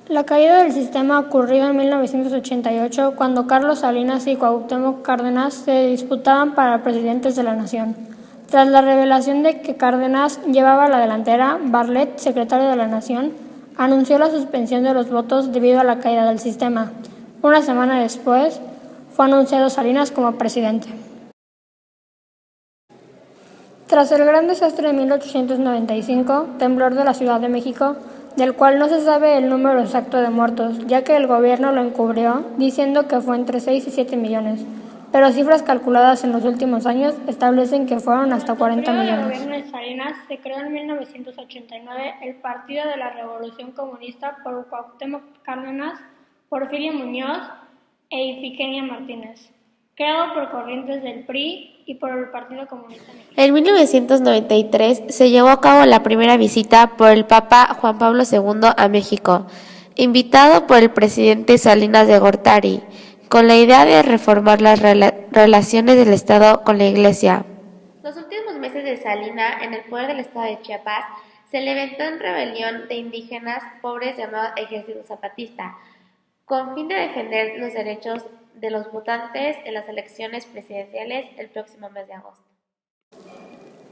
La caída del sistema ocurrió en 1988, cuando Carlos Salinas y Cuauhtémoc Cárdenas se disputaban para presidentes de la nación. Tras la revelación de que Cárdenas llevaba la delantera, Bartlett, secretario de la Nación, anunció la suspensión de los votos debido a la caída del sistema. Una semana después, fue anunciado Salinas como presidente. Tras el gran desastre de 1895, temblor de la Ciudad de México, del cual no se sabe el número exacto de muertos, ya que el gobierno lo encubrió diciendo que fue entre 6 y 7 millones, pero cifras calculadas en los últimos años establecen que fueron hasta 40 millones. Durante el gobierno de Salinas se creó en 1989 el Partido de la Revolución Comunista por Cuauhtémoc Cárdenas, Porfirio Muñoz e Ifigenia Martínez, creado por corrientes del PRI y por el Partido Comunista Mexicano. En 1993 se llevó a cabo la primera visita por el Papa Juan Pablo II a México, invitado por el presidente Salinas de Gortari, con la idea de reformar las relaciones del Estado con la Iglesia. Los últimos meses de Salinas en el poder del Estado de Chiapas se levantó una rebelión de indígenas pobres llamado Ejército Zapatista, con fin de defender los derechos de los votantes en las elecciones presidenciales el próximo mes de agosto.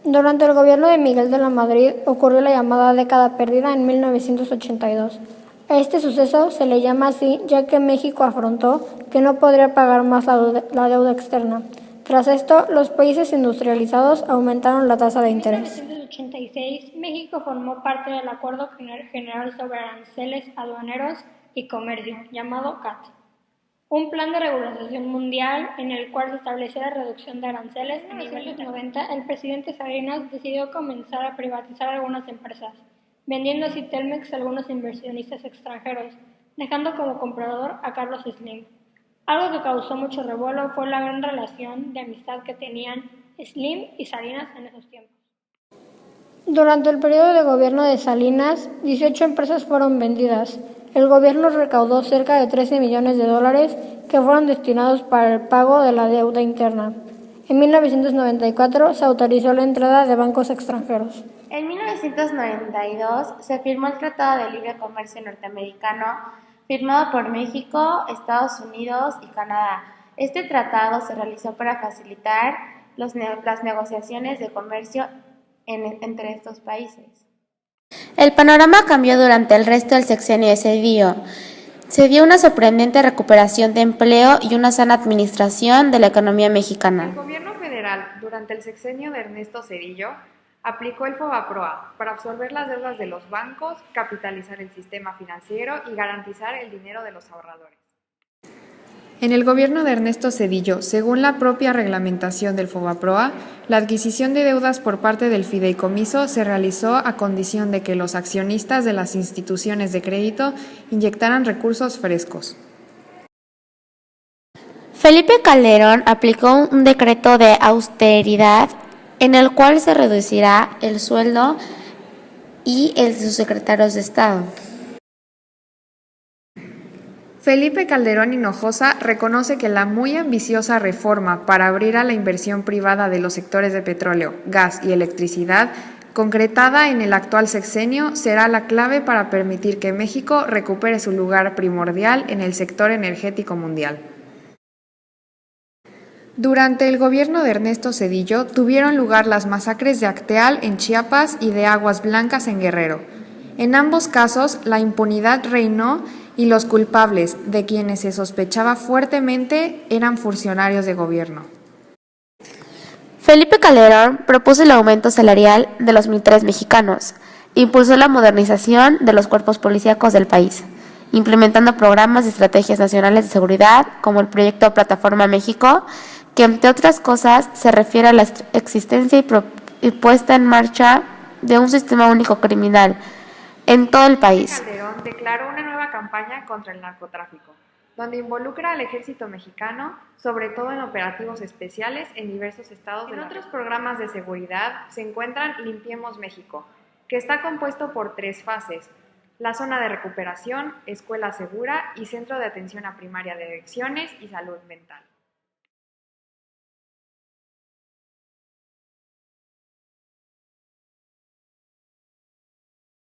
Durante el gobierno de Miguel de la Madrid ocurrió la llamada década perdida en 1982. A este suceso se le llama así ya que México afrontó que no podría pagar más la deuda externa. Tras esto, los países industrializados aumentaron la tasa de interés. En 1986, México formó parte del Acuerdo General sobre Aranceles Aduaneros y Comercio, llamado GATT, un plan de regularización mundial en el cual se estableció la reducción de aranceles. En 1990, el presidente Salinas decidió comenzar a privatizar algunas empresas, vendiendo así Telmex a algunos inversionistas extranjeros, dejando como comprador a Carlos Slim. Algo que causó mucho revuelo fue la gran relación de amistad que tenían Slim y Salinas en esos tiempos. Durante el periodo de gobierno de Salinas, 18 empresas fueron vendidas. El gobierno recaudó cerca de $13 millones que fueron destinados para el pago de la deuda interna. En 1994 se autorizó la entrada de bancos extranjeros. En 1992 se firmó el Tratado de Libre Comercio Norteamericano, firmado por México, Estados Unidos y Canadá. Este tratado se realizó para facilitar las negociaciones de comercio entre estos países. El panorama cambió durante el resto del sexenio de Cedillo. Se dio una sorprendente recuperación de empleo y una sana administración de la economía mexicana. El gobierno federal, durante el sexenio de Ernesto Zedillo, aplicó el FOBAPROA para absorber las deudas de los bancos, capitalizar el sistema financiero y garantizar el dinero de los ahorradores. En el gobierno de Ernesto Zedillo, según la propia reglamentación del FOBAPROA, la adquisición de deudas por parte del fideicomiso se realizó a condición de que los accionistas de las instituciones de crédito inyectaran recursos frescos. Felipe Calderón aplicó un decreto de austeridad en el cual se reducirá el sueldo y el de sus secretarios de Estado. Felipe Calderón Hinojosa reconoce que la muy ambiciosa reforma para abrir a la inversión privada de los sectores de petróleo, gas y electricidad, concretada en el actual sexenio, será la clave para permitir que México recupere su lugar primordial en el sector energético mundial. Durante el gobierno de Ernesto Zedillo tuvieron lugar las masacres de Acteal en Chiapas y de Aguas Blancas en Guerrero. En ambos casos, la impunidad reinó y los culpables, de quienes se sospechaba fuertemente, eran funcionarios de gobierno. Felipe Calderón propuso el aumento salarial de los militares mexicanos, impulsó la modernización de los cuerpos policíacos del país, implementando programas y estrategias nacionales de seguridad como el proyecto Plataforma México, que entre otras cosas se refiere a la existencia y puesta en marcha de un sistema único criminal en todo el país. Calderón declaró una nueva campaña contra el narcotráfico, donde involucra al ejército mexicano, sobre todo en operativos especiales en diversos estados. En otros programas de seguridad se encuentran Limpiemos México, que está compuesto por 3 fases: la zona de recuperación, escuela segura y centro de atención a primaria de adicciones y salud mental.